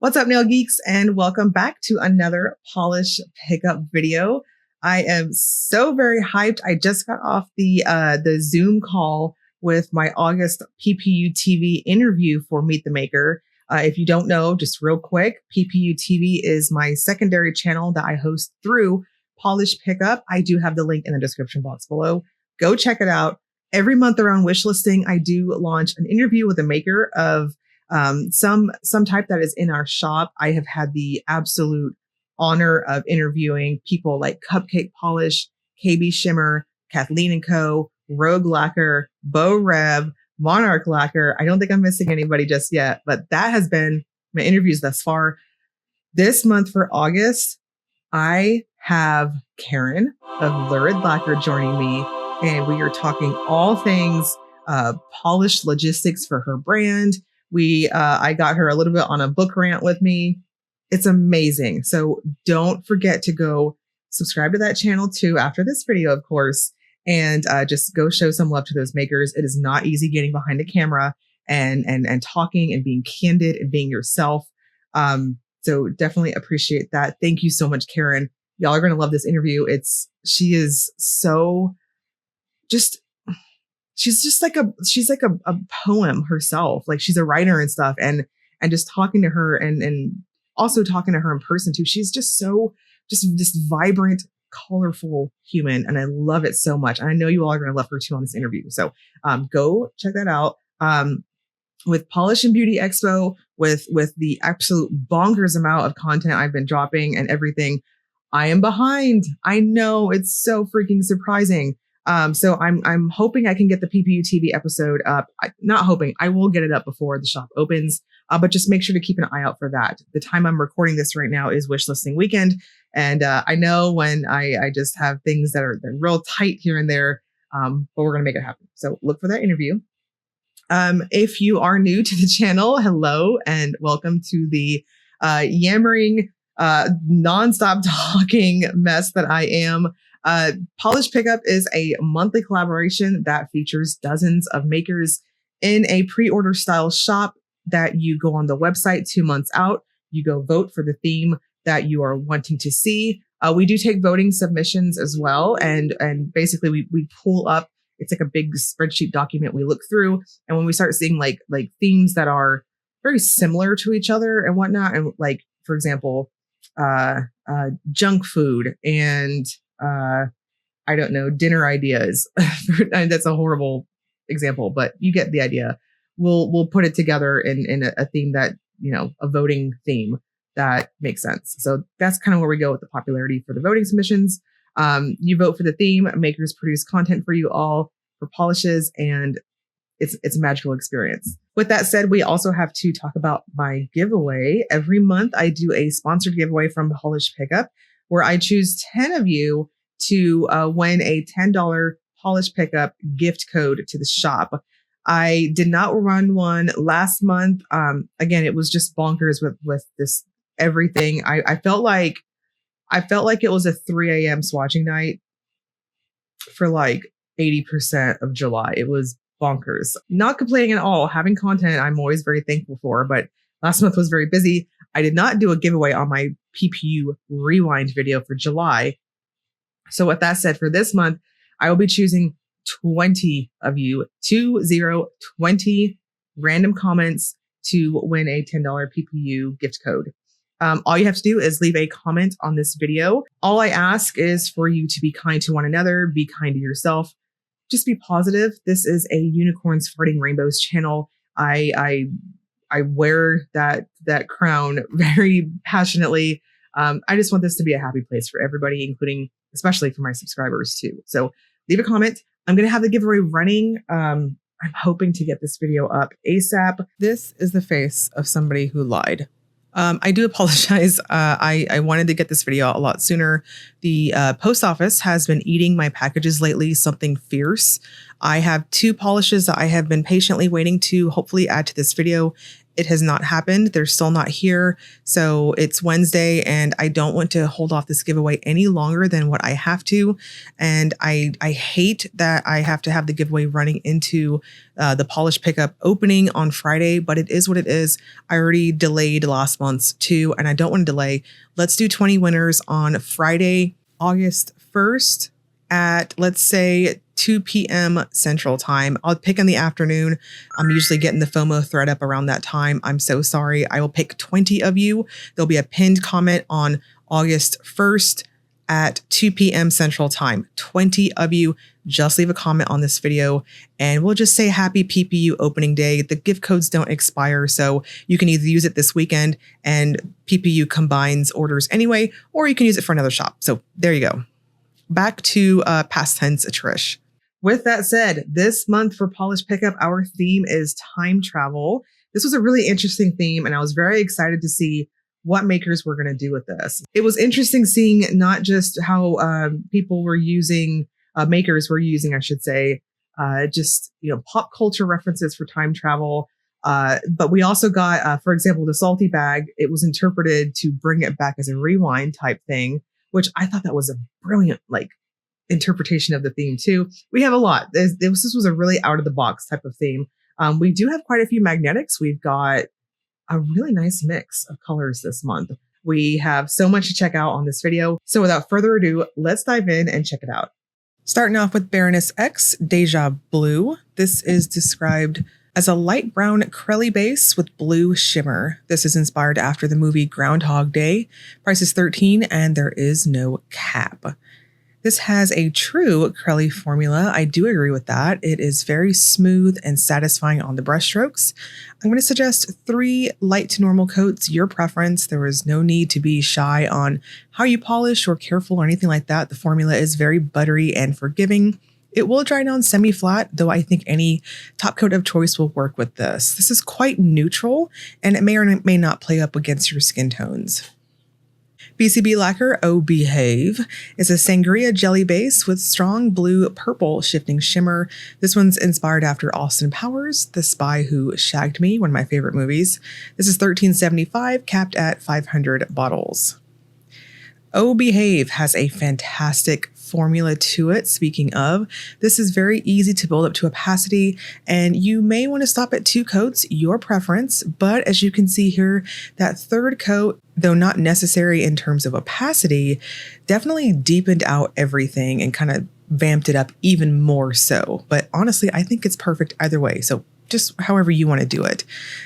What's up, nail geeks, and welcome back to another polish pickup video. I am so very hyped. I just got off the Zoom call with my August PPU TV interview for Meet the Maker. If you don't know, just real quick, PPU TV is my secondary channel that I host through Polish Pickup. I do have the link in the description box below. Go check it out. Every month around wish listing, I do launch an interview with a maker of some type that is in our shop. I have had the absolute honor of interviewing people like Cupcake Polish, KBShimmer, Kathleen & Co., Rogue Lacquer, Beaux Rêves, Monarch Lacquer. I don't think I'm missing anybody just yet, but that has been my interviews thus far. This month for August, I have Karen of Lurid Lacquer joining me, and we are talking all things polish logistics for her brand. I got her a little bit on a book rant with me. It's amazing. So don't forget to go subscribe to that channel too after this video, of course, and just go show some love to those makers. It is not easy getting behind a camera and talking and being candid and being yourself. So definitely appreciate that. Thank you so much, Karen. Y'all are going to love this interview. She is so just, she's like a poem herself. Like, she's a writer and stuff, and just talking to her and also talking to her in person too. She's just this vibrant, colorful human. And I love it so much. And I know you all are going to love her too on this interview. So, go check that out. With Polish and Beauty Expo, with the absolute bonkers amount of content I've been dropping and everything, I am behind. I know, it's so freaking surprising. So I'm hoping I can get the PPU TV episode up. Not hoping, I will get it up before the shop opens, but just make sure to keep an eye out for that. The time I'm recording this right now is wish listing weekend. And, I know when I just have things that are real tight here and there, but we're going to make it happen. So look for that interview. If you are new to the channel, hello and welcome to the, yammering, nonstop talking mess that I am. Polish Pickup is a monthly collaboration that features dozens of makers in a pre-order style shop that you go on the website 2 months out. You go vote for the theme that you are wanting to see. We do take voting submissions as well. And basically we pull up, it's like a big spreadsheet document we look through. And when we start seeing like themes that are very similar to each other and whatnot, and like, for example, junk food and, I don't know, dinner ideas. That's a horrible example, but you get the idea. We'll put it together in a theme that, a voting theme that makes sense. So that's kind of where we go with the popularity for the voting submissions. You vote for the theme, makers produce content for you all for polishes, and it's a magical experience. With that said, we also have to talk about my giveaway. Every month I do a sponsored giveaway from Polish Pickup, where I choose 10 of you to win a $10 Polish Pickup gift code to the shop. I did not run one last month. Again, it was just bonkers with this everything. I felt like it was a 3 a.m. swatching night for like 80% of July. It was bonkers. Not complaining at all. Having content I'm always very thankful for, but last month was very busy. I did not do a giveaway on my PPU rewind video for July. So with that said, for this month, I will be choosing 20 of you, 20 random comments to win a $10 PPU gift code. All you have to do is leave a comment on this video. All I ask is for you to be kind to one another, be kind to yourself, just be positive. This is a Unicorns Farting Rainbows channel. I wear that crown very passionately. I just want this to be a happy place for everybody, including, especially for my subscribers too. So leave a comment. I'm going to have the giveaway running. I'm hoping to get this video up ASAP. This is the face of somebody who lied. I do apologize. I wanted to get this video out a lot sooner. The post office has been eating my packages lately, something fierce. I have 2 polishes that I have been patiently waiting to hopefully add to this video. It has not happened. They're still not here. So it's Wednesday and I don't want to hold off this giveaway any longer than what I have to. And I hate that I have to have the giveaway running into the polish pickup opening on Friday, but it is what it is. I already delayed last month's too, and I don't want to delay. Let's do 20 winners on Friday, August 1st at, let's say, 2 p.m. Central Time. I'll pick in the afternoon. I'm usually getting the FOMO thread up around that time. I'm so sorry. I will pick 20 of you. There'll be a pinned comment on August 1st at 2 p.m. Central Time. 20 of you. Just leave a comment on this video and we'll just say happy PPU opening day. The gift codes don't expire, so you can either use it this weekend and PPU combines orders anyway, or you can use it for another shop. So there you go. Back to past tense, Trish. With that said, this month for Polish Pickup, our theme is time travel. This was a really interesting theme, and I was very excited to see what makers were going to do with this. It was interesting seeing not just how people were using, makers were using, I should say, just, pop culture references for time travel. But we also got, for example, the salty bag. It was interpreted to bring it back as a rewind type thing, which I thought that was a brilliant, interpretation of the theme too. We have a lot. This was a really out of the box type of theme. We do have quite a few magnetics. We've got a really nice mix of colors this month. We have so much to check out on this video. So without further ado, let's dive in and check it out. Starting off with Baroness X Deja Blue. This is described as a light brown crelly base with blue shimmer. This is inspired after the movie Groundhog Day. Price is $13 and there is no cap. This has a true crelly formula. I do agree with that. It is very smooth and satisfying on the brush strokes. I'm going to suggest 3 light to normal coats, your preference. There is no need to be shy on how you polish or careful or anything like that. The formula is very buttery and forgiving. It will dry down semi-flat, though I think any top coat of choice will work with this. This is quite neutral, and it may or may not play up against your skin tones. BCB Lacquer Oh Behave is a sangria jelly base with strong blue purple shifting shimmer. This one's inspired after Austin Powers, The Spy Who Shagged Me, one of my favorite movies. This is $13.75, capped at 500 bottles. Oh Behave has a fantastic formula to it. Speaking of, this is very easy to build up to opacity, and you may want to stop at 2 coats, your preference. But as you can see here, that 3rd coat, though not necessary in terms of opacity, definitely deepened out everything and kind of vamped it up even more so. But honestly, I think it's perfect either way. So just however you want to do it.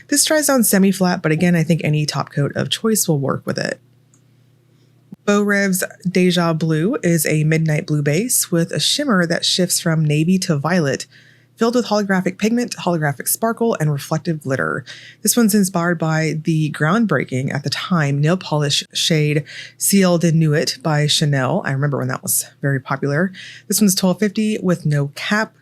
This dries down semi-flat, but again, I think any top coat of choice will work with it. Rêves Deja Blue is a midnight blue base with a shimmer that shifts from navy to violet, filled with holographic pigment, holographic sparkle, and reflective glitter. This one's inspired by the groundbreaking at the time nail polish shade Ciel de Nuit by Chanel. I remember when that was very popular. This one's $12.50 with no cap.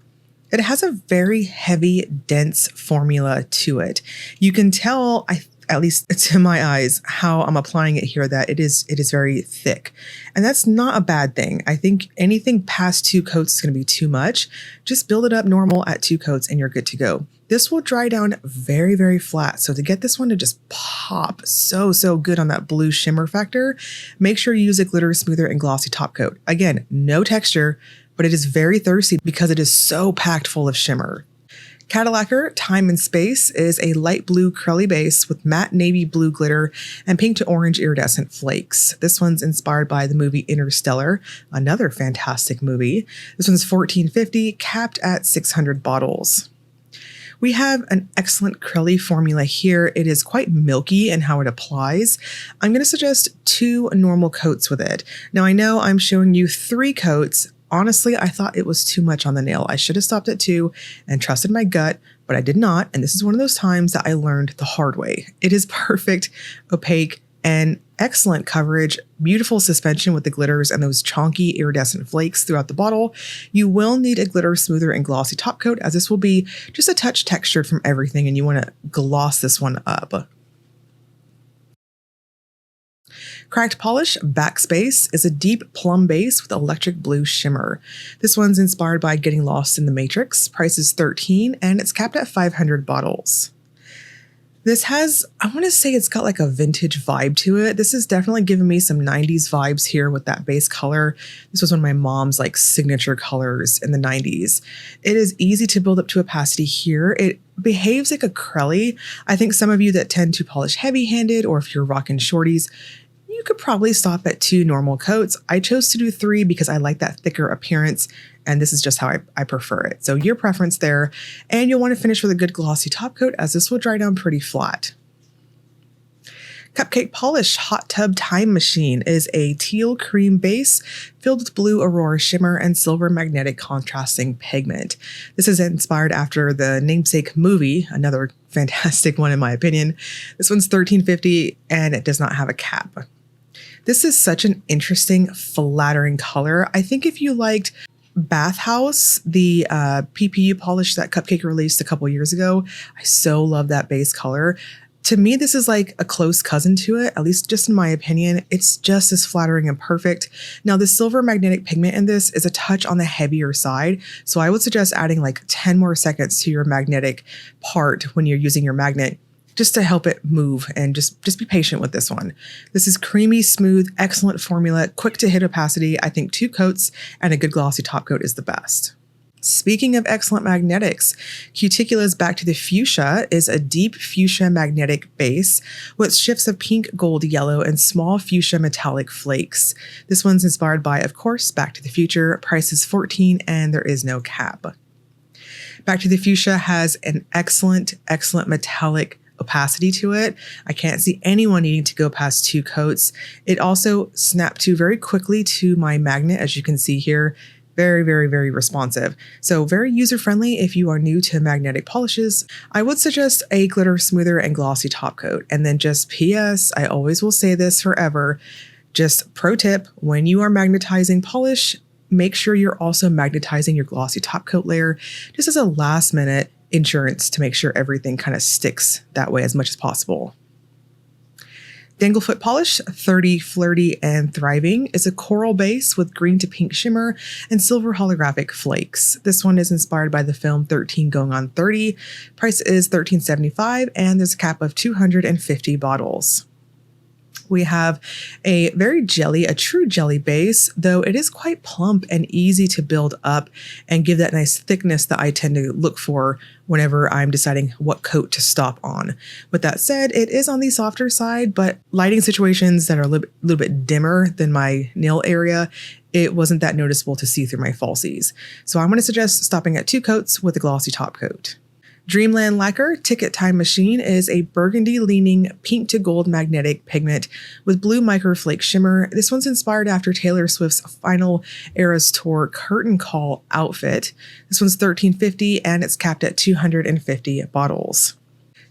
It has a very heavy, dense formula to it. You can tell, at least to my eyes, how I'm applying it here, that it is very thick. And that's not a bad thing. I think anything past 2 coats is going to be too much. Just build it up normal at 2 coats and you're good to go. This will dry down very, very flat. So to get this one to just pop so good on that blue shimmer factor, make sure you use a glitter smoother and glossy top coat. Again, no texture, but it is very thirsty because it is so packed full of shimmer. Cadillacquer Time and Space is a light blue curly base with matte navy blue glitter and pink to orange iridescent flakes. This one's inspired by the movie Interstellar, another fantastic movie. This one's $14.50, capped at 600 bottles. We have an excellent curly formula here. It is quite milky in how it applies. I'm going to suggest 2 normal coats with it. Now I know I'm showing you 3 coats. Honestly, I thought it was too much on the nail. I should have stopped at 2 and trusted my gut, but I did not. And this is one of those times that I learned the hard way. It is perfect, opaque, and excellent coverage. Beautiful suspension with the glitters and those chunky iridescent flakes throughout the bottle. You will need a glitter smoother and glossy top coat, as this will be just a touch textured from everything and you want to gloss this one up. Cracked Polish Backspaced is a deep plum base with electric blue shimmer. This one's inspired by Getting Lost in the Matrix. Price is $13 and it's capped at 500 bottles. This has, I want to say it's got like a vintage vibe to it. This is definitely giving me some 90s vibes here with that base color. This was one of my mom's like signature colors in the 90s. It is easy to build up to opacity here. It behaves like acrylic. I think some of you that tend to polish heavy-handed, or if you're rocking shorties, you could probably stop at 2 normal coats. I chose to do 3 because I like that thicker appearance, and this is just how I prefer it. So your preference there, and you'll want to finish with a good glossy top coat as this will dry down pretty flat. Cupcake Polish Hot Tub Time Machine is a teal cream base filled with blue Aurora shimmer and silver magnetic contrasting pigment. This is inspired after the namesake movie, another fantastic one in my opinion. This one's $13.50 and it does not have a cap. This is such an interesting, flattering color. I think if you liked Bathhouse, the PPU polish that Cupcake released a couple years ago, I so love that base color. To me, this is like a close cousin to it, at least just in my opinion. It's just as flattering and perfect. Now, the silver magnetic pigment in this is a touch on the heavier side, so I would suggest adding like 10 more seconds to your magnetic part when you're using your magnet, just to help it move, and just be patient with this one. This is creamy, smooth, excellent formula, quick to hit opacity. I think 2 coats and a good glossy top coat is the best. Speaking of excellent magnetics, Cuticula's Back to the Fuchsia is a deep fuchsia magnetic base with shifts of pink, gold, yellow, and small fuchsia metallic flakes. This one's inspired by, of course, Back to the Future. Price is $14 and there is no cap. Back to the Fuchsia has an excellent metallic opacity to it. I can't see anyone needing to go past 2 coats. It also snapped to very quickly to my magnet, as you can see here. Very, very, very responsive. So very user-friendly if you are new to magnetic polishes. I would suggest a glitter smoother and glossy top coat. And then just PS, I always will say this forever, just pro tip, when you are magnetizing polish, make sure you're also magnetizing your glossy top coat layer just as a last minute insurance to make sure everything kind of sticks that way as much as possible. Danglefoot Polish 30 Flirty and Thriving is a coral base with green to pink shimmer and silver holographic flakes. This one is inspired by the film 13 Going on 30. Price is $13.75 and there's a cap of 250 bottles. We have a true jelly base, though it is quite plump and easy to build up and give that nice thickness that I tend to look for whenever I'm deciding what coat to stop on. With that said, it is on the softer side, but lighting situations that are a little bit dimmer than my nail area, it wasn't that noticeable to see through my falsies. So I'm going to suggest stopping at 2 coats with a glossy top coat. Dreamland Lacquer Ticket Time Machine is a burgundy-leaning pink to gold magnetic pigment with blue microflake shimmer. This one's inspired after Taylor Swift's Final Eras Tour curtain call outfit. This one's $13.50 and it's capped at 250 bottles.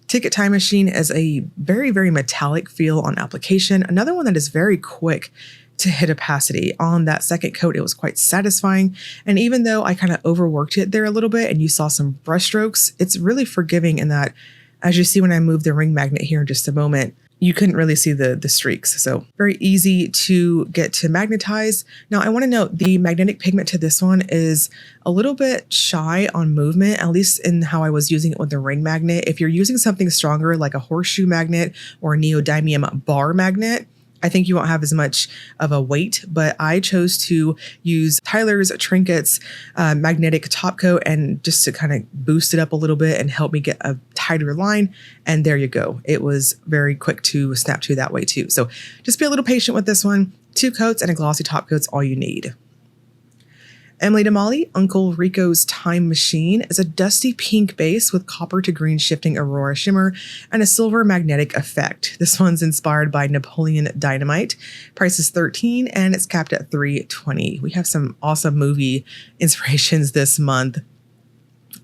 Ticket Time Machine is a very, very metallic feel on application. Another one that is very quick to hit opacity. On that second coat, it was quite satisfying. And even though I kind of overworked it there a little bit and you saw some brush strokes, it's really forgiving in that, as you see when I move the ring magnet here in just a moment, you couldn't really see the streaks. So very easy to get to magnetize. Now I want to note the magnetic pigment to this one is a little bit shy on movement, at least in how I was using it with the ring magnet. If you're using something stronger like a horseshoe magnet or a neodymium bar magnet, I think you won't have as much of a weight, but I chose to use Tyler's Trinkets magnetic top coat and just to kind of boost it up a little bit and help me get a tighter line. And there you go. It was very quick to snap to that way too. So just be a little patient with this one. 2 coats and a glossy top coat's all you need. Emily DeMolly, Uncle Rico's Time Machine is a dusty pink base with copper to green shifting Aurora shimmer and a silver magnetic effect. This one's inspired by Napoleon Dynamite. Price is $13 and it's capped at $3.20. We have some awesome movie inspirations this month.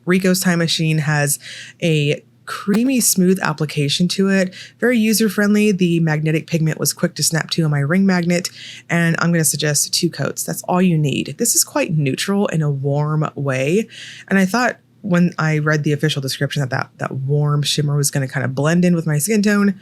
Rico's Time Machine has a creamy, smooth application to it. Very user-friendly. The magnetic pigment was quick to snap to on my ring magnet, and I'm going to suggest 2 coats. That's all you need. This is quite neutral in a warm way, and I thought when I read the official description that warm shimmer was going to kind of blend in with my skin tone.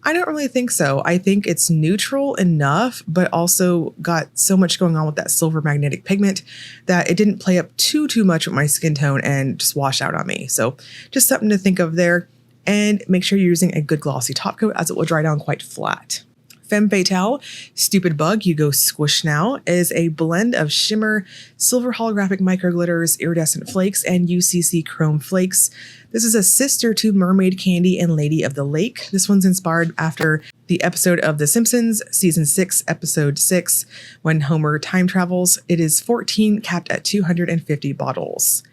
I don't really think so. I think it's neutral enough, but also got so much going on with that silver magnetic pigment that it didn't play up too much with my skin tone and just wash out on me. So just something to think of there. And make sure you're using a good glossy top coat as it will dry down quite flat. Femme Fatale, Stupid Bug, You Go Squish Now, is a blend of shimmer, silver holographic micro glitters, iridescent flakes, and UCC chrome flakes. This is a sister to Mermaid Candy and Lady of the Lake. This one's inspired after the episode of The Simpsons, season 6, episode 6, when Homer time travels. It is 14, capped at 250 bottles.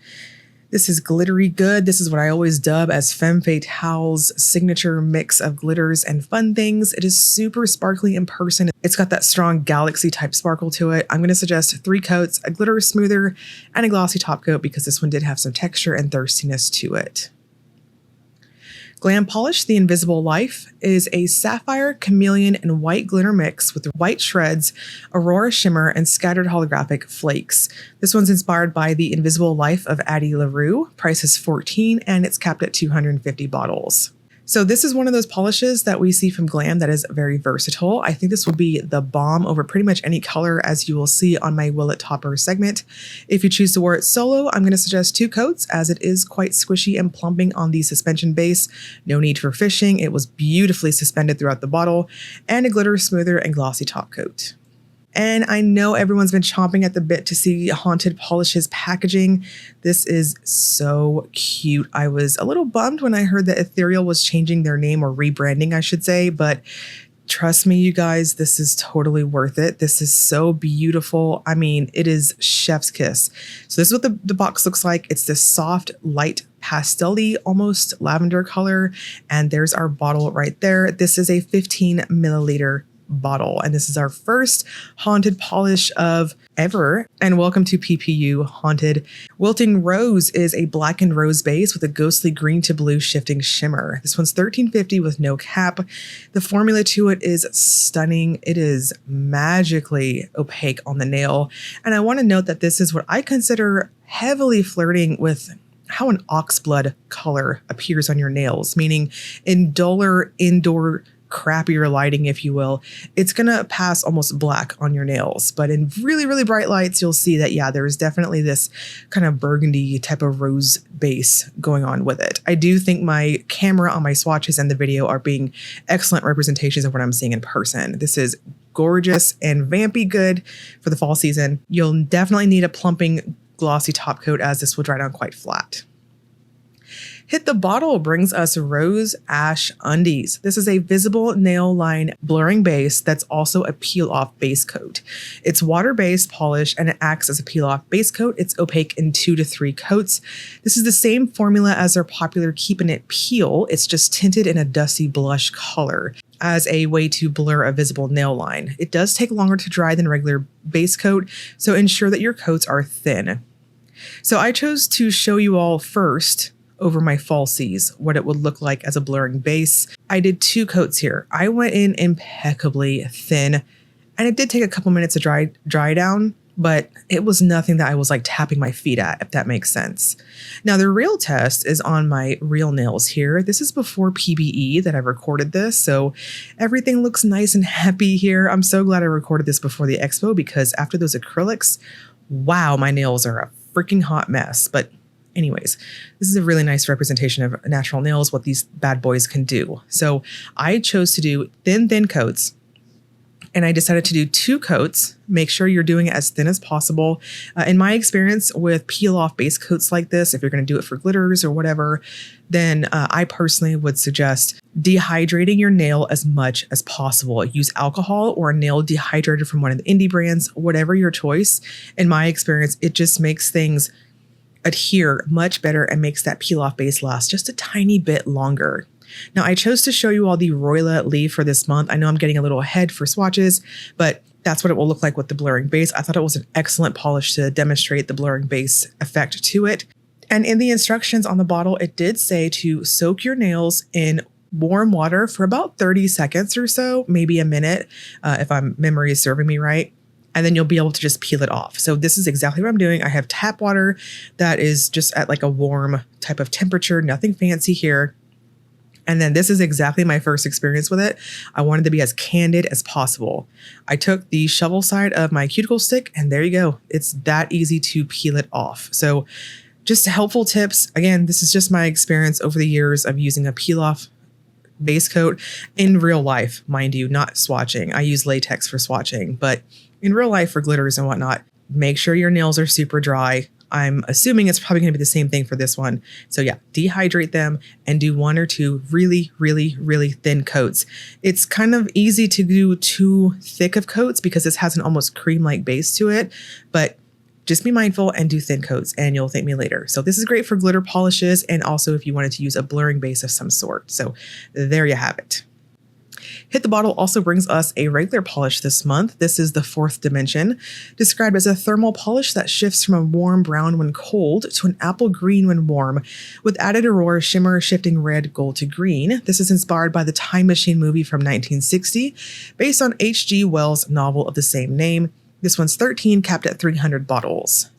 This is glittery good. This is what I always dub as Femme Fatale's signature mix of glitters and fun things. It is super sparkly in person. It's got that strong galaxy type sparkle to it. I'm going to suggest 3 coats, a glitter smoother, and a glossy top coat because this one did have some texture and thirstiness to it. Glam Polish, The Invisible Life, is a sapphire, chameleon, and white glitter mix with white shreds, aurora shimmer, and scattered holographic flakes. This one's inspired by The Invisible Life of Addie LaRue. Price is $14, and it's capped at 250 bottles. So this is one of those polishes that we see from Glam that is very versatile. I think this will be the bomb over pretty much any color, as you will see on my Will It Topper segment. If you choose to wear it solo, I'm going to suggest 2 coats as it is quite squishy and plumping on the suspension base. No need for fishing. It was beautifully suspended throughout the bottle, and a glitter smoother and glossy top coat. And I know everyone's been chomping at the bit to see Haunted Polish's packaging. This is so cute. I was a little bummed when I heard that Ethereal was changing their name, or rebranding, I should say, but trust me, you guys, this is totally worth it. This is so beautiful. I mean, it is chef's kiss. So this is what the box looks like. It's this soft, light, pastel-y, almost lavender color. And there's our bottle right there. This is a 15 milliliter bottle, and this is our first Haunted polish of ever. And welcome to PPU Haunted. Wilting Rose is a blackened rose base with a ghostly green to blue shifting shimmer. This one's $13.50 with no cap. The formula to it is stunning. It is magically opaque on the nail, and I want to note that this is what I consider heavily flirting with how an oxblood color appears on your nails, meaning in duller indoor crappier lighting, if you will, it's going to pass almost black on your nails. But in really, really bright lights, you'll see that, yeah, there's definitely this kind of burgundy type of rose base going on with it. I do think my camera on my swatches and the video are being excellent representations of what I'm seeing in person. This is gorgeous and vampy good for the fall season. You'll definitely need a plumping glossy top coat as this will dry down quite flat. Hit the Bottle brings us Rose Ash Undies. This is a visible nail line blurring base that's also a peel-off base coat. It's water-based polish and it acts as a peel-off base coat. It's opaque in 2 to 3 coats. This is the same formula as their popular Keepin' It Peel. It's just tinted in a dusty blush color as a way to blur a visible nail line. It does take longer to dry than regular base coat, so ensure that your coats are thin. So I chose to show you all first over my falsies what it would look like as a blurring base. I did 2 coats here. I went in impeccably thin, and it did take a couple minutes to dry down, but it was nothing that I was like tapping my feet at, if that makes sense. Now the real test is on my real nails here. This is before PBE that I recorded this, so everything looks nice and happy here. I'm so glad I recorded this before the expo, because after those acrylics, wow, my nails are a freaking hot mess. But anyways, this is a really nice representation of natural nails, what these bad boys can do. So I chose to do thin coats, and I decided to do 2 coats. Make sure you're doing it as thin as possible. In my experience with peel-off base coats like this, if you're going to do it for glitters or whatever, then I personally would suggest dehydrating your nail as much as possible. Use alcohol or a nail dehydrator from one of the indie brands, whatever your choice. In my experience, it just makes things adhere much better and makes that peel-off base last just a tiny bit longer. Now, I chose to show you all the Royla leaf for this month. I know I'm getting a little ahead for swatches, but that's what it will look like with the blurring base. I thought it was an excellent polish to demonstrate the blurring base effect to it. And in the instructions on the bottle, it did say to soak your nails in warm water for about 30 seconds or so, maybe a minute, if my memory is serving me right. And then you'll be able to just peel it off. So this is exactly what I'm doing. I have tap water that is just at like a warm type of temperature, nothing fancy here. And then this is exactly my first experience with it. I wanted to be as candid as possible. I took the shovel side of my cuticle stick, and there you go. It's that easy to peel it off. So Just helpful tips. Again, this is just my experience over the years of using a peel-off base coat in real life, mind you, not swatching. I use latex for swatching, but in real life for glitters and whatnot, make sure your nails are super dry. I'm assuming it's probably going to be the same thing for this one. So yeah, dehydrate them and do 1 or 2 really, really, really thin coats. It's kind of easy to do too thick of coats because this has an almost cream-like base to it, but just be mindful and do thin coats and you'll thank me later. So this is great for glitter polishes and also if you wanted to use a blurring base of some sort. So there you have it. Hit the Bottle also brings us a regular polish this month. This is the 4th dimension, described as a thermal polish that shifts from a warm brown when cold to an apple green when warm, with added aurora shimmer shifting red, gold to green. This is inspired by the Time Machine movie from 1960, based on H.G. Wells' novel of the same name. This one's 13, capped at 300 bottles.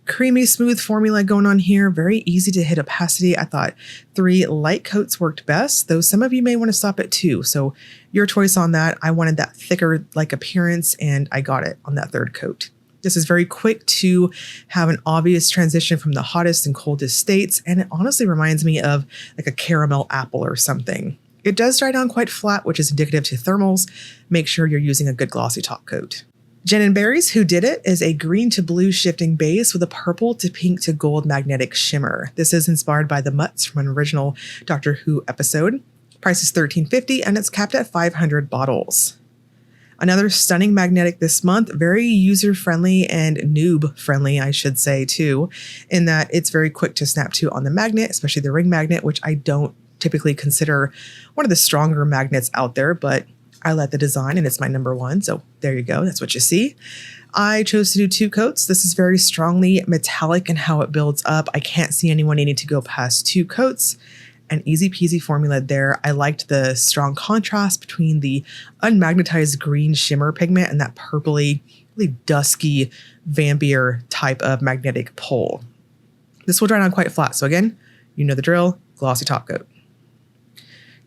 Creamy, smooth formula going on here. Very easy to hit opacity. I thought 3 light coats worked best, though some of you may want to stop at 2. So your choice on that. I wanted that thicker like appearance and I got it on that 3rd coat. This is very quick to have an obvious transition from the hottest and coldest states. And it honestly reminds me of like a caramel apple or something. It does dry down quite flat, which is indicative to thermals. Make sure you're using a good glossy top coat. Jen and Berry's Who Did It is a green to blue shifting base with a purple to pink to gold magnetic shimmer. This is inspired by the Mutts from an original Doctor Who episode. Price is $13.50 and it's capped at 500 bottles. Another stunning magnetic this month, very user-friendly and noob-friendly, I should say too, in that it's very quick to snap to on the magnet, especially the ring magnet, which I don't typically consider one of the stronger magnets out there, but I like the design and it's my number 1. So there you go. That's what you see. I chose to do 2 coats. This is very strongly metallic in how it builds up. I can't see anyone needing to go past 2 coats. An easy peasy formula there. I liked the strong contrast between the unmagnetized green shimmer pigment and that purpley, really dusky, vampire type of magnetic pull. This will dry down quite flat. So again, you know the drill, glossy top coat.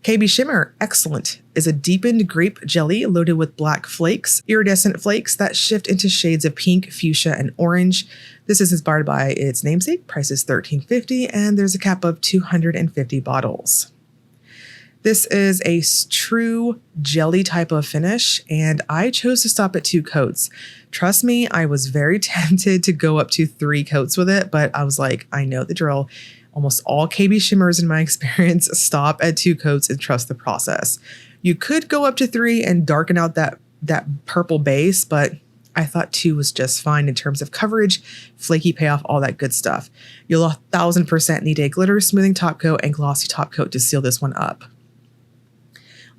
KBShimmer, excellent, is a deepened grape jelly loaded with black flakes, iridescent flakes that shift into shades of pink, fuchsia, and orange. This is inspired by its namesake, price is $13.50, and there's a cap of 250 bottles. This is a true jelly type of finish, and I chose to stop at 2 coats. Trust me, I was very tempted to go up to 3 coats with it, but I was like, I know the drill. Almost all KBShimmers in my experience stop at 2 coats and trust the process. You could go up to 3 and darken out that purple base, but I thought 2 was just fine in terms of coverage, flaky payoff, all that good stuff. You'll 1000% need a glitter smoothing top coat and glossy top coat to seal this one up.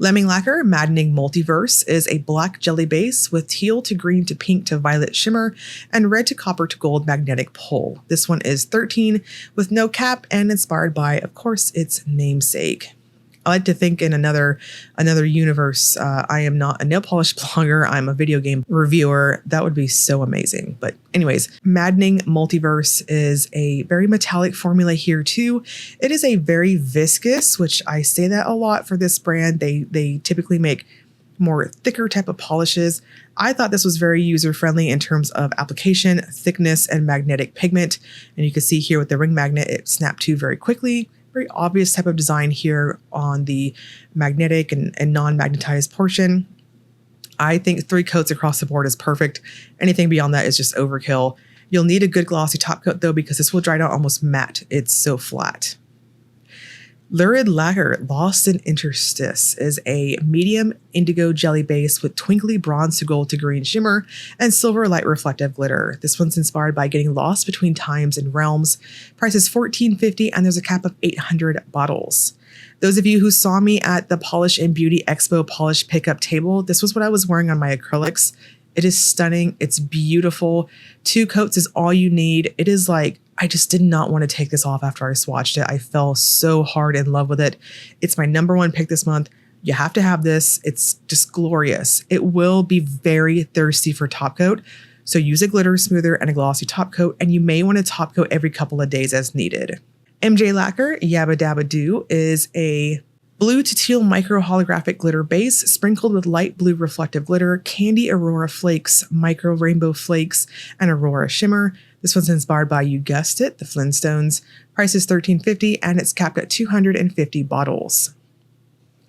Lemming Lacquer Maddening Multiverse is a black jelly base with teal to green to pink to violet shimmer and red to copper to gold magnetic pull. This one is $13 with no cap and inspired by, of course, its namesake. I like to think in another universe. I am not a nail polish blogger. I'm a video game reviewer. That would be so amazing. But anyways, Maddening Multiverse is a very metallic formula here too. It is a very viscous, which I say that a lot for this brand. They typically make more thicker type of polishes. I thought this was very user-friendly in terms of application, thickness, and magnetic pigment. And you can see here with the ring magnet, it snapped to very quickly. Very obvious type of design here on the magnetic and non-magnetized portion. I think 3 coats across the board is perfect. Anything beyond that is just overkill. You'll need a good glossy top coat though, because this will dry down almost matte. It's so flat. Lurid Lacquer Lost in Interstice is a medium indigo jelly base with twinkly bronze to gold to green shimmer and silver light reflective glitter. This one's inspired by getting lost between times and realms. Price is $14.50 and there's a cap of 800 bottles. Those of you who saw me at the Polish and Beauty Expo polish pickup table, this was what I was wearing on my acrylics. It is stunning. It's beautiful. 2 coats is all you need. It is like, I just did not want to take this off after I swatched it. I fell so hard in love with it. It's my number 1 pick this month. You have to have this. It's just glorious. It will be very thirsty for top coat. So use a glitter smoother and a glossy top coat, and you may want to top coat every couple of days as needed. MJ Lacquer Yabba Dabba Doo is a blue to teal micro holographic glitter base sprinkled with light blue reflective glitter, candy aurora flakes, micro rainbow flakes, and aurora shimmer. This one's inspired by, you guessed it, the Flintstones. Price is $13.50 and it's capped at 250 bottles.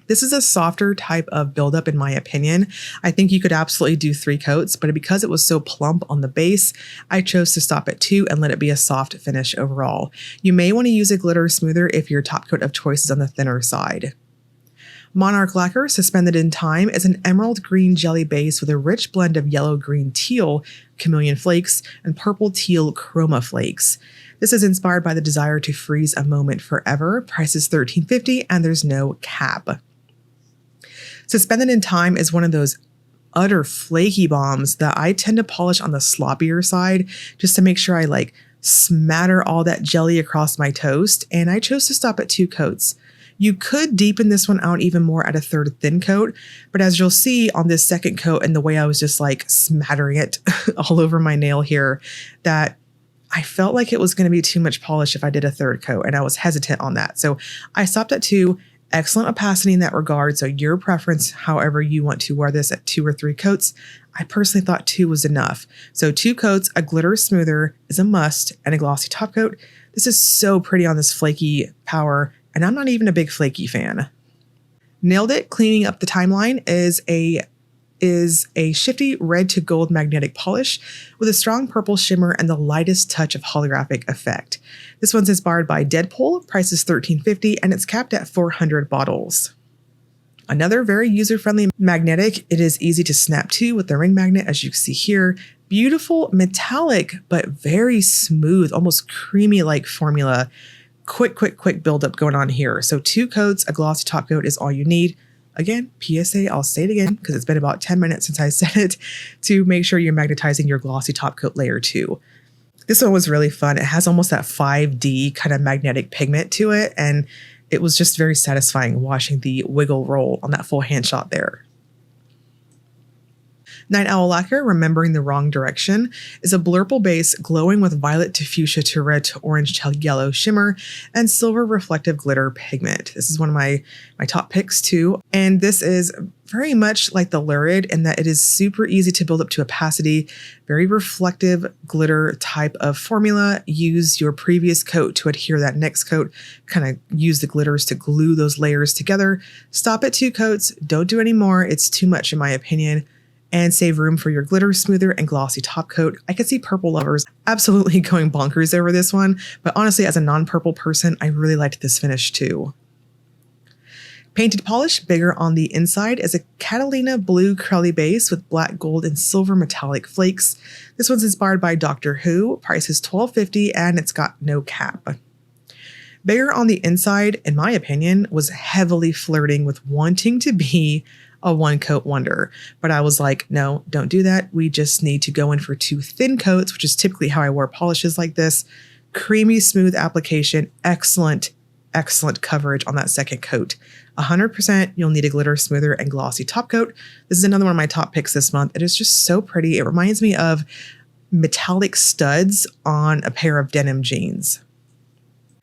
This is a softer type of buildup in my opinion. I think you could absolutely do 3 coats, but because it was so plump on the base, I chose to stop at 2 and let it be a soft finish overall. You may want to use a glitter smoother if your top coat of choice is on the thinner side. Monarch Lacquer Suspended in Time is an emerald green jelly base with a rich blend of yellow, green, teal chameleon flakes and purple teal chroma flakes. This is inspired by the desire to freeze a moment forever. Price is $13.50 and there's no cap. Suspended in Time is one of those utter flaky bombs that I tend to polish on the sloppier side just to make sure I like smatter all that jelly across my toast, and I chose to stop at 2 coats. You could deepen this one out even more at a 3rd thin coat, but as you'll see on this 2nd coat and the way I was just like smattering it all over my nail here, that I felt like it was going to be too much polish if I did a 3rd coat, and I was hesitant on that. So I stopped at 2. Excellent opacity in that regard, so your preference, however you want to wear this at 2 or 3 coats. I personally thought 2 was enough. So 2 coats, a glitter smoother is a must, and a glossy top coat. This is so pretty on this flaky power, and I'm not even a big flaky fan. Nailed It Cleaning Up the Timeline is a shifty red to gold magnetic polish with a strong purple shimmer and the lightest touch of holographic effect. This one's inspired by Deadpool, price is $13.50 and it's capped at 400 bottles. Another very user-friendly magnetic. It is easy to snap to with the ring magnet, as you can see here. Beautiful metallic, but very smooth, almost creamy-like formula. Quick buildup going on here. So 2 coats, a glossy top coat is all you need. Again, PSA, I'll say it again because it's been about 10 minutes since I said it, to make sure you're magnetizing your glossy top coat layer 2. This one was really fun. It has almost that 5D kind of magnetic pigment to it, and it was just very satisfying watching the wiggle roll on that full hand shot there. Night Owl Lacquer, Remembering the Wrong Direction, is a blurple base glowing with violet to fuchsia to red to orange to yellow shimmer and silver reflective glitter pigment. This is one of my top picks too. And this is very much like the Lurid in that it is super easy to build up to opacity, very reflective glitter type of formula. Use your previous coat to adhere that next coat, kind of use the glitters to glue those layers together. Stop at 2 coats, don't do any more. It's too much in my opinion. And save room for your glitter smoother and glossy top coat. I could see purple lovers absolutely going bonkers over this one, but honestly, as a non-purple person, I really liked this finish too. Painted polish, bigger on the inside, is a Catalina blue curly base with black, gold, and silver metallic flakes. This one's inspired by Doctor Who. Price is $12.50 and it's got no cap. Bigger on the inside, in my opinion, was heavily flirting with wanting to be a 1-coat wonder. But I was like, no, don't do that. We just need to go in for 2 thin coats, which is typically how I wear polishes like this. Creamy, smooth application, excellent coverage on that 2nd coat. 100% you'll need a glitter smoother and glossy top coat. This is another one of my top picks this month. It is just so pretty. It reminds me of metallic studs on a pair of denim jeans.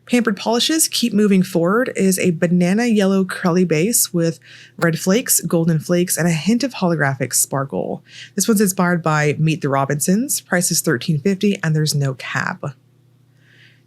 Pampered Polishes Keep Moving Forward is a banana yellow curly base with red flakes, golden flakes, and a hint of holographic sparkle. This one's inspired by Meet the Robinsons. Price is $13.50 and there's no cap.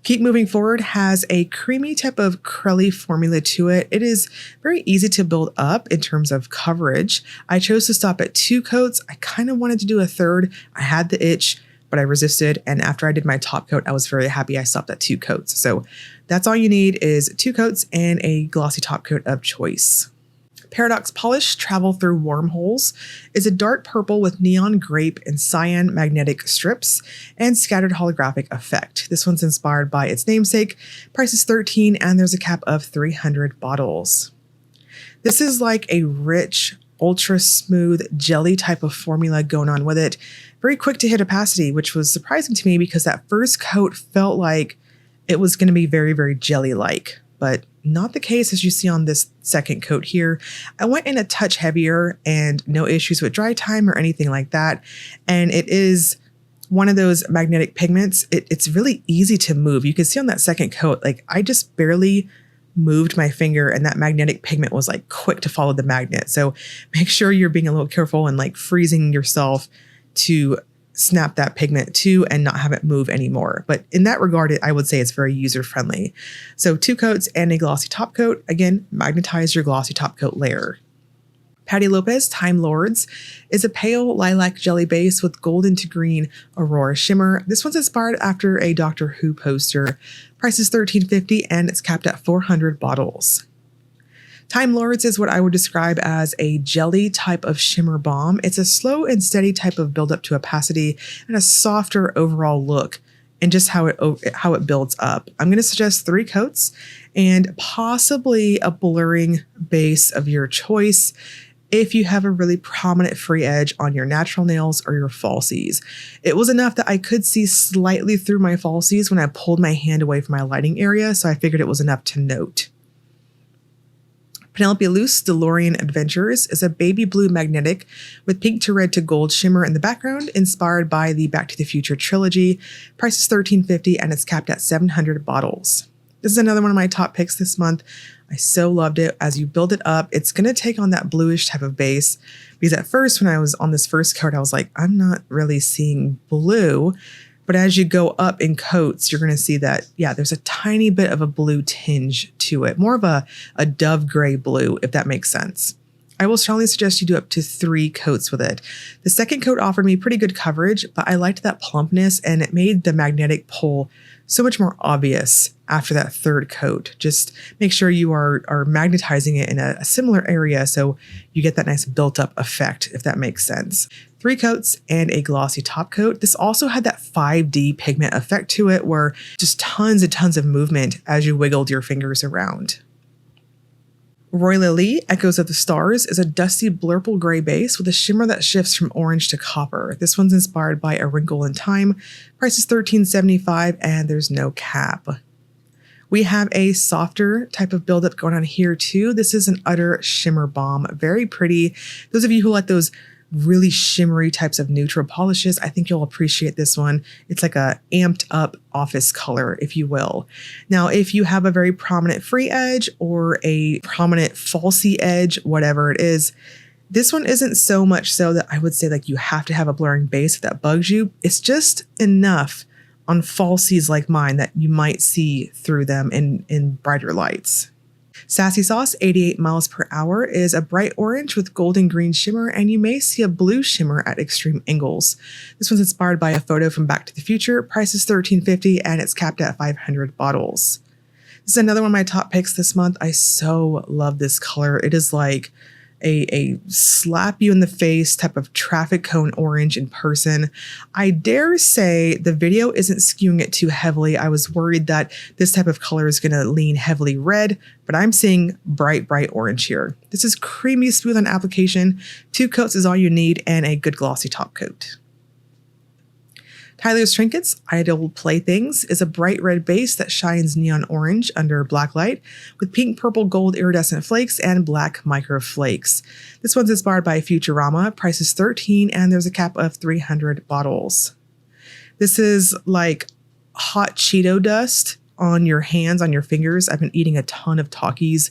Keep Moving Forward has a creamy type of curly formula to it. It is very easy to build up in terms of coverage. I chose to stop at 2 coats. I kind of wanted to do a 3rd. I had the itch, but I resisted. And after I did my top coat, I was very happy I stopped at 2 coats. So that's all you need is 2 coats and a glossy top coat of choice. Paradox Polish Travel Through Wormholes is a dark purple with neon grape and cyan magnetic strips and scattered holographic effect. This one's inspired by its namesake. Price is $13 and there's a cap of 300 bottles. This is like a rich, ultra smooth jelly type of formula going on with it. Very quick to hit opacity, which was surprising to me because that first coat felt like it was going to be very, very jelly-like, but not the case as you see on this 2nd coat here. I went in a touch heavier and no issues with dry time or anything like that. And it is one of those magnetic pigments. It's really easy to move. You can see on that 2nd coat, like I just barely moved my finger and that magnetic pigment was like quick to follow the magnet. So make sure you're being a little careful and like freezing yourself to snap that pigment to and not have it move anymore. But in that regard, I would say it's very user-friendly. So 2 coats and a glossy top coat. Again, magnetize your glossy top coat layer. Patti Lopez Time Lords is a pale lilac jelly base with golden to green aurora shimmer. This one's inspired after a Doctor Who poster. Price is $13.50 and it's capped at 400 bottles. Time Lords is what I would describe as a jelly type of shimmer balm. It's a slow and steady type of buildup to opacity and a softer overall look and just how it builds up. I'm going to suggest 3 coats and possibly a blurring base of your choice if you have a really prominent free edge on your natural nails or your falsies. It was enough that I could see slightly through my falsies when I pulled my hand away from my lighting area, so I figured it was enough to note. Penelope Loose DeLorean Adventures is a baby blue magnetic with pink to red to gold shimmer in the background, inspired by the Back to the Future trilogy. Price is $13.50 and it's capped at 700 bottles. This is another one of my top picks this month. I so loved it. As you build it up, it's going to take on that bluish type of base, because at first when I was on this first coat, I was like, I'm not really seeing blue. But as you go up in coats, you're going to see that, yeah, there's a tiny bit of a blue tinge to it. More of a dove gray blue, if that makes sense. I will strongly suggest you do up to 3 coats with it. The second coat offered me pretty good coverage, but I liked that plumpness and it made the magnetic pull so much more obvious after that third coat. Just make sure you are magnetizing it in a similar area so you get that nice built up effect, if that makes sense. 3 coats and a glossy top coat. This also had that 5D pigment effect to it where just tons and tons of movement as you wiggled your fingers around. Roy Lily Echoes of the Stars is a dusty blurple gray base with a shimmer that shifts from orange to copper. This one's inspired by A Wrinkle in Time. Price is $13.75 and there's no cap. We have a softer type of buildup going on here too. This is an Utter Shimmer Balm. Very pretty. Those of you who like those really shimmery types of neutral polishes, I think you'll appreciate this one. It's like a amped up office color, if you will. Now, if you have a very prominent free edge or a prominent falsy edge, whatever it is, this one isn't so much so that I would say like you have to have a blurring base if that bugs you. It's just enough on falsies like mine that you might see through them in brighter lights. Sassy Sauce 88 miles per hour is a bright orange with golden green shimmer, and you may see a blue shimmer at extreme angles. This one's inspired by a photo from Back to the Future. Price is $13.50 and it's capped at 500 bottles. This is another one of my top picks this month. I so love this color. It is like a slap you in the face type of traffic cone orange in person. I dare say the video isn't skewing it too heavily. I was worried that this type of color is going to lean heavily red, but I'm seeing bright orange here. This is creamy smooth on application. 2 coats is all you need and a good glossy top coat. Tyler's Trinkets Idle Playthings is a bright red base that shines neon orange under black light with pink, purple, gold iridescent flakes and black micro flakes. This one's inspired by Futurama. Price is $13 and there's a cap of 300 bottles. This is like hot Cheeto dust on your hands, on your fingers. I've been eating a ton of Takis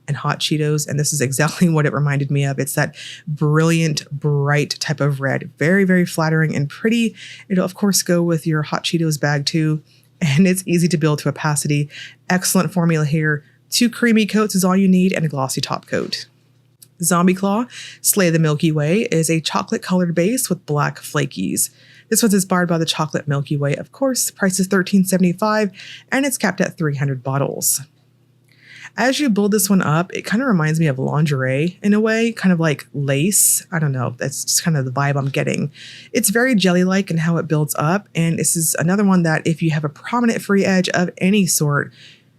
and hot Cheetos, and this is exactly what it reminded me of. It's that brilliant, bright type of red. Very flattering and pretty. It'll, of course, go with your hot Cheetos bag, too, and it's easy to build to opacity. Excellent formula here. 2 creamy coats is all you need and a glossy top coat. Zombie Claw Slay the Milky Way is a chocolate-colored base with black flakies. This one's inspired by the chocolate Milky Way, of course. Price is $13.75, and it's capped at 300 bottles. As you build this one up, it kind of reminds me of lingerie in a way, kind of like lace. I don't know. That's just kind of the vibe I'm getting. It's very jelly-like in how it builds up. And this is another one that if you have a prominent free edge of any sort,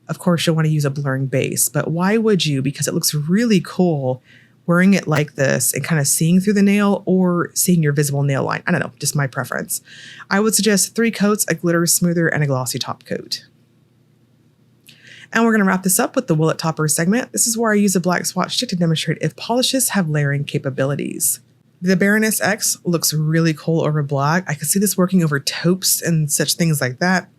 of course, you'll want to use a blurring base. But why would you? Because it looks really cool wearing it like this and kind of seeing through the nail or seeing your visible nail line. I don't know, just my preference. I would suggest 3 coats, a glitter smoother, and a glossy top coat. And we're going to wrap this up with the Will It Topper segment. This is where I use a black swatch stick to demonstrate if polishes have layering capabilities. The Baroness X looks really cool over black. I could see this working over taupes and such things like that.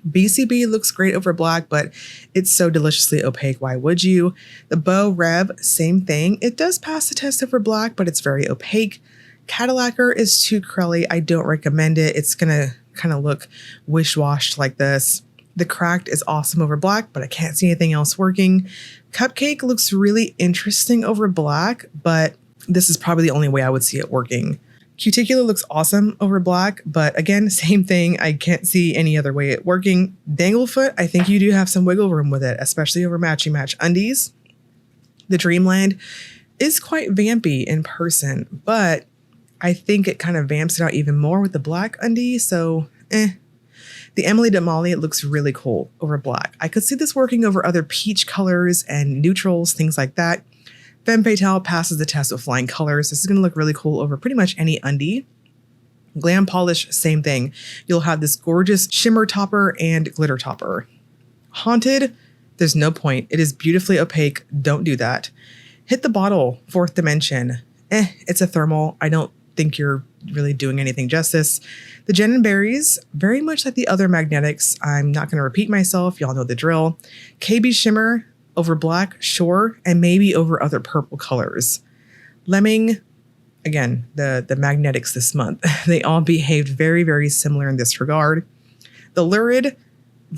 BCB looks great over black, but it's so deliciously opaque. Why would you? The Beaux Rêves, same thing. It does pass the test over black, but it's very opaque. Cadillacquer is too curly. I don't recommend it. It's going to kind of look wish-washed like this. The Cracked is awesome over black, but I can't see anything else working. Cupcake looks really interesting over black, but this is probably the only way I would see it working. Cuticula looks awesome over black, but again, same thing. I can't see any other way it working. Danglefoot, I think you do have some wiggle room with it, especially over matchy match undies. The Dreamland is quite vampy in person, but I think it kind of vamps it out even more with the black undie, so The Emily Damali, it looks really cool over black. I could see this working over other peach colors and neutrals, things like that. Femme Fatale passes the test with flying colors. This is going to look really cool over pretty much any undie. Glam Polish, same thing. You'll have this gorgeous shimmer topper and glitter topper. Haunted, there's no point. It is beautifully opaque. Don't do that. Hit the Bottle, fourth dimension. It's a thermal. I don't think you're really doing anything justice. The Jen and Berries, very much like the other magnetics. I'm not going to repeat myself. Y'all know the drill. KBShimmer over black, sure, and maybe over other purple colors. Lemming, again, the magnetics this month. They all behaved very, very similar in this regard. The Lurid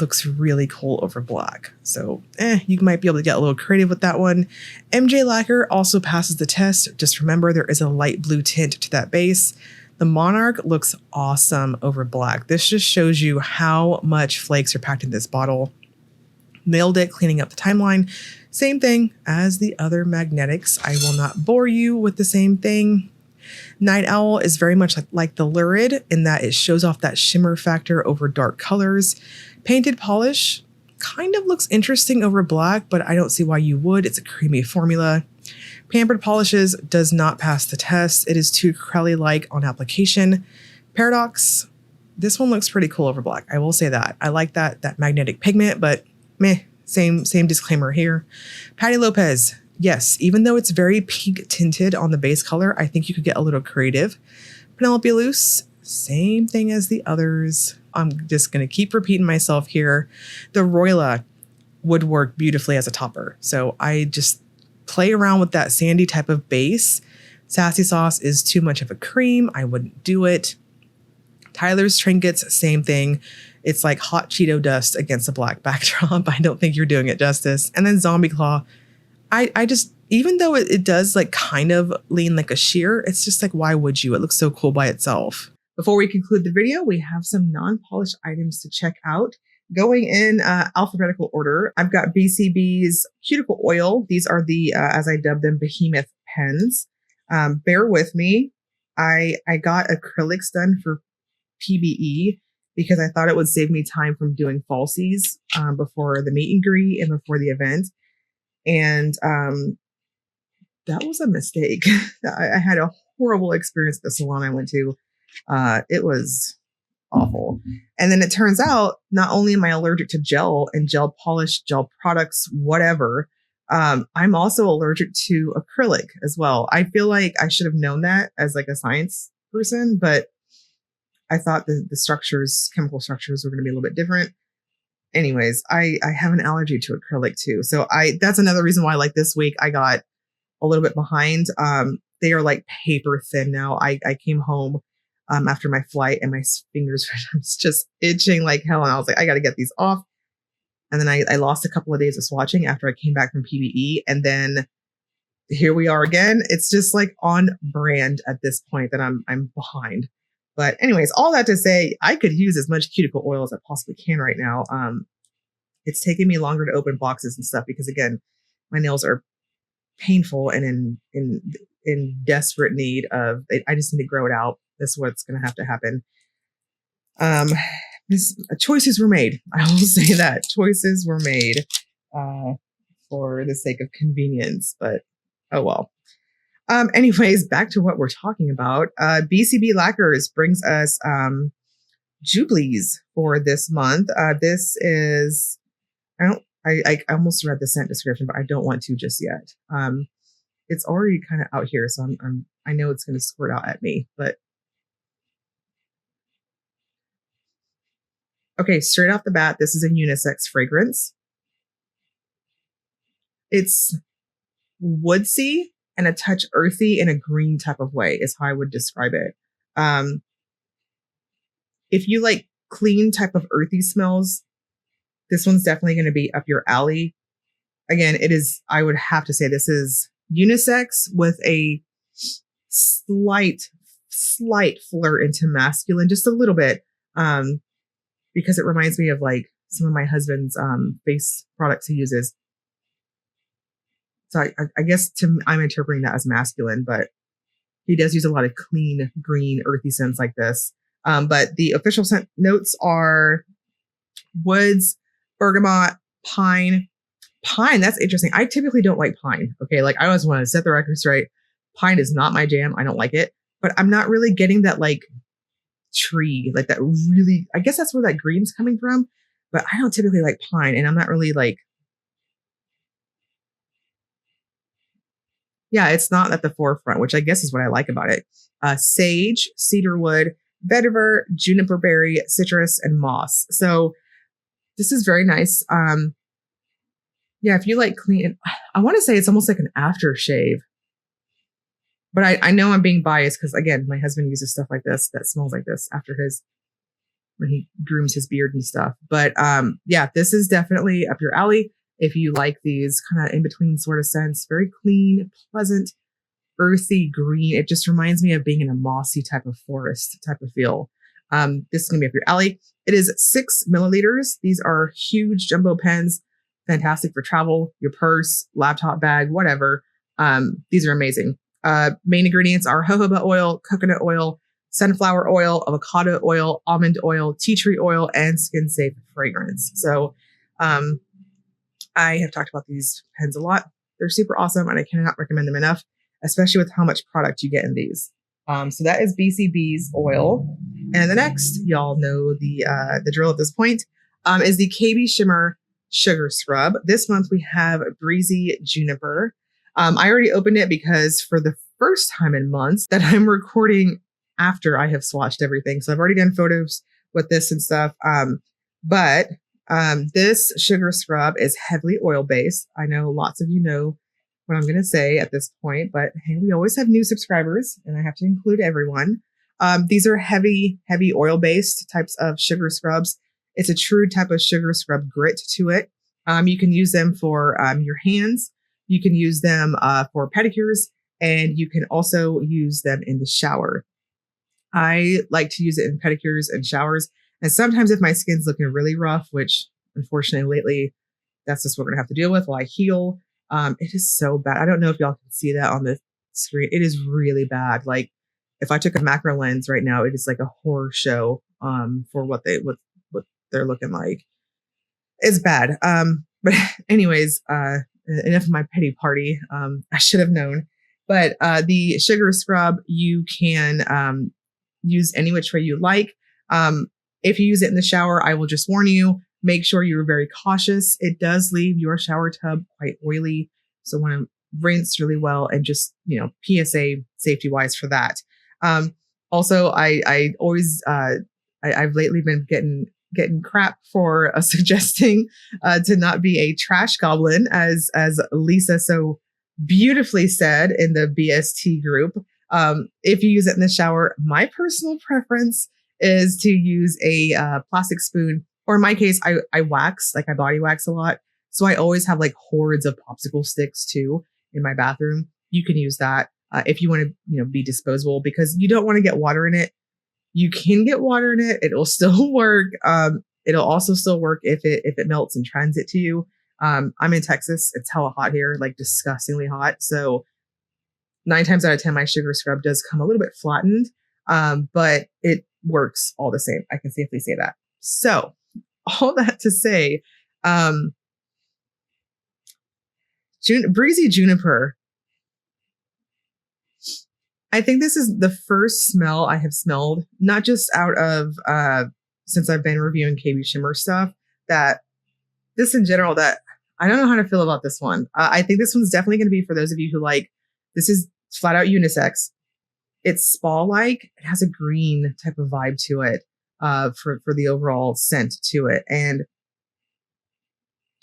looks really cool over black. So, you might be able to get a little creative with that one. MJ Lacquer also passes the test. Just remember there is a light blue tint to that base. The Monarch looks awesome over black. This just shows you how much flakes are packed in this bottle. Nailed it, cleaning up the timeline. Same thing as the other magnetics. I will not bore you with the same thing. Night Owl is very much like the Lurid in that it shows off that shimmer factor over dark colors. Painted Polish kind of looks interesting over black, but I don't see why you would. It's a creamy formula. Pampered Polishes does not pass the test. It is too Crowley-like on application. Paradox, this one looks pretty cool over black. I will say that. I like that magnetic pigment, but meh, same disclaimer here. Patty Lopez, yes, even though it's very pink tinted on the base color, I think you could get a little creative. Penelope Loose, same thing as the others. I'm just going to keep repeating myself here. The Royla would work beautifully as a topper. So I just play around with that sandy type of base. Sassy Sauce is too much of a cream. I wouldn't do it. Tyler's Trinkets, same thing. It's like hot Cheeto dust against a black backdrop. I don't think you're doing it justice. And then Zombie Claw, I just, even though it does like kind of lean like a sheer, it's just like, why would you? It looks so cool by itself. Before we conclude the video, we have some non-polished items to check out. Going in alphabetical order, I've got BCB's Cuticle Oil. These are the, as I dubbed them, behemoth pens. Bear with me. I got acrylics done for PBE because I thought it would save me time from doing falsies before the meet and greet and before the event. And that was a mistake. I had a horrible experience at the salon I went to. It was awful. And then it turns out not only am I allergic to gel and gel polish, gel products, whatever, I'm also allergic to acrylic as well. I feel like I should have known that as like a science person, but I thought the structures, chemical structures were going to be a little bit different. Anyways, I have an allergy to acrylic too. So that's another reason why like this week I got a little bit behind. They are like paper thin now. I came home after my flight and my fingers were just itching like hell. And I was like, I got to get these off. And then I lost a couple of days of swatching after I came back from PBE. And then here we are again. It's just like on brand at this point that I'm behind. But anyways, all that to say, I could use as much cuticle oil as I possibly can right now. It's taking me longer to open boxes and stuff because again, my nails are painful and in desperate need of, I just need to grow it out. That's what's going to have to happen. Choices were made. I will say that choices were made for the sake of convenience, but oh well. Anyways, back to what we're talking about. BCB Lacquers brings us Jubilees for this month. This is, I almost read the scent description, but I don't want to just yet. It's already kind of out here, so I know it's going to squirt out at me, but okay, straight off the bat, this is a unisex fragrance. It's woodsy and a touch earthy in a green type of way is how I would describe it. If you like clean type of earthy smells, this one's definitely going to be up your alley. Again, it is, I would have to say this is unisex with a slight flirt into masculine, just a little bit, because it reminds me of like some of my husband's face products he uses. So I guess I'm interpreting that as masculine, but he does use a lot of clean, green, earthy scents like this. But the official scent notes are woods, bergamot, pine. Pine, that's interesting. I typically don't like pine. Okay, like I always want to set the record straight. Pine is not my jam. I don't like it. But I'm not really getting that like tree, like that really, I guess that's where that green's coming from. But I don't typically like pine, and I'm not really like, yeah, it's not at the forefront, which I guess is what I like about it. Sage, cedarwood, vetiver, juniper berry, citrus, and moss. So this is very nice. Yeah, if you like clean, I want to say it's almost like an aftershave. But I know I'm being biased because, again, my husband uses stuff like this that smells like this when he grooms his beard and stuff. But yeah, this is definitely up your alley if you like these kind of in-between sort of scents. Very clean, pleasant, earthy green. It just reminds me of being in a mossy type of forest type of feel. This is going to be up your alley. It is 6 milliliters. These are huge jumbo pens. Fantastic for travel, your purse, laptop bag, whatever. These are amazing. Main ingredients are jojoba oil, coconut oil, sunflower oil, avocado oil, almond oil, tea tree oil, and skin safe fragrance. So I have talked about these pens a lot. They're super awesome, and I cannot recommend them enough, especially with how much product you get in these. So that is BCB's oil. And the next, y'all know the drill at this point, is the KBShimmer Sugar Scrub. This month we have Breezy Juniper. I already opened it because for the first time in months that I'm recording after I have swatched everything. So I've already done photos with this and stuff. But this sugar scrub is heavily oil-based. I know lots of you know what I'm going to say at this point, but hey, we always have new subscribers and I have to include everyone. These are heavy oil-based types of sugar scrubs. It's a true type of sugar scrub grit to it. You can use them for your hands. You can use them for pedicures, and you can also use them in the shower. I like to use it in pedicures and showers. And sometimes if my skin's looking really rough, which unfortunately lately, that's just what we're gonna have to deal with while I heal. It is so bad. I don't know if y'all can see that on the screen. It is really bad. Like if I took a macro lens right now, it is like a horror show for what they're looking like. It's bad. But anyways, enough of my pity party. I should have known. But the sugar scrub you can use any which way you like. If you use it in the shower, I will just warn you, make sure you're very cautious. It does leave your shower tub quite oily. So want to rinse really well and just, PSA safety wise for that. Also, I always, I've lately been getting crap for suggesting to not be a trash goblin, as Lisa so beautifully said in the BST group. If you use it in the shower, my personal preference is to use a plastic spoon, or in my case, I wax, like I body wax a lot. So I always have like hordes of popsicle sticks too in my bathroom. You can use that if you want to, be disposable, because you don't want to get water in it. You can get water in it. It'll still work. It'll also still work if it melts in transit to you. I'm in Texas. It's hella hot here, like disgustingly hot. So 9 times out of 10, my sugar scrub does come a little bit flattened, but it works all the same. I can safely say that. So all that to say, Breezy Juniper. I think this is the first smell I have smelled, not just out of, since I've been reviewing KBShimmer stuff, that this in general, that I don't know how to feel about this one. I think this one's definitely going to be for those of you who like, this is flat out unisex. It's spa-like. It has a green type of vibe to it, for the overall scent to it. And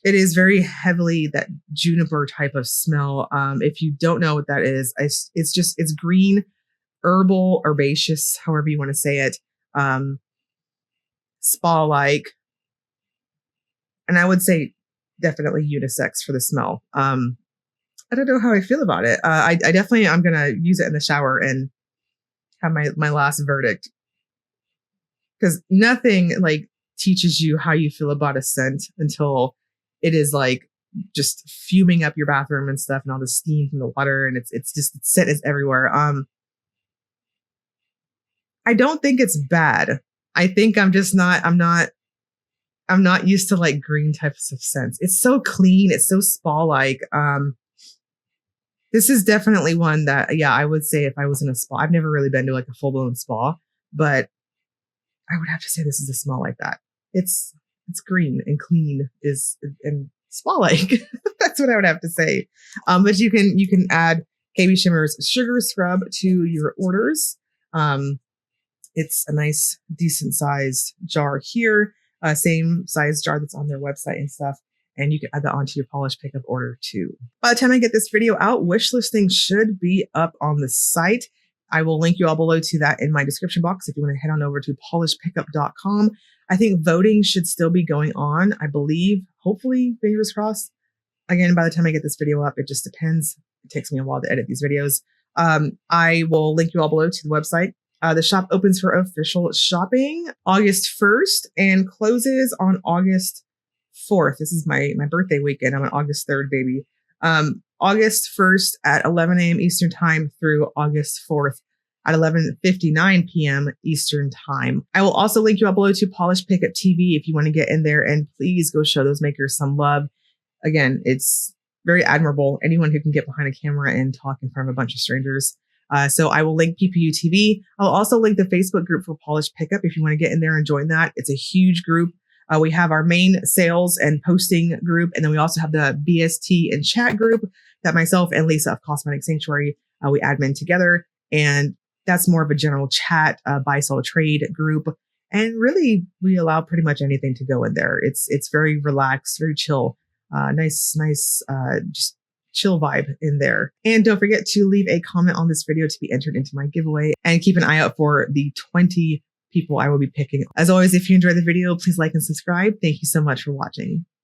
It is very heavily that juniper type of smell. If you don't know what that is, it's green, herbal, herbaceous, however you want to say it, spa-like, and I would say definitely unisex for the smell. I don't know how I feel about it. I definitely, I'm gonna use it in the shower and have my last verdict, because nothing like teaches you how you feel about a scent until it is like just fuming up your bathroom and stuff, and all the steam from the water, and it's just, the scent is everywhere. I don't think it's bad. I think I'm not used to like green types of scents. It's so clean, it's so spa-like. This is definitely one that, yeah, I would say if I was in a spa, I've never really been to like a full-blown spa, but I would have to say this is a smell like that. It's green and clean and spa-like. That's what I would have to say. But you can add KBShimmer's sugar scrub to your orders. It's a nice, decent sized jar here. Same size jar that's on their website and stuff. And you can add that onto your polish pickup order too. By the time I get this video out, wish listing should be up on the site. I will link you all below to that in my description box if you want to head on over to polishpickup.com. I think voting should still be going on, I believe. Hopefully, fingers crossed. Again, by the time I get this video up, it just depends. It takes me a while to edit these videos. I will link you all below to the website. The shop opens for official shopping August 1st and closes on August 4th. This is my birthday weekend. I'm an August 3rd baby. August 1st at 11 a.m. Eastern time through August 4th at 11:59 p.m. Eastern time. I will also link you all below to Polish Pickup TV if you want to get in there, and please go show those makers some love. Again, it's very admirable. Anyone who can get behind a camera and talk in front of a bunch of strangers. So I will link PPU TV. I'll also link the Facebook group for Polish Pickup if you want to get in there and join that. It's a huge group. We have our main sales and posting group, and then we also have the BST and chat group that myself and Lisa of Cosmetic Sanctuary, we admin together. And that's more of a general chat, buy, sell, trade group. And really, we allow pretty much anything to go in there. It's very relaxed, very chill, nice, just chill vibe in there. And don't forget to leave a comment on this video to be entered into my giveaway, and keep an eye out for the 20 people I will be picking. As always, if you enjoyed the video, please like and subscribe. Thank you so much for watching.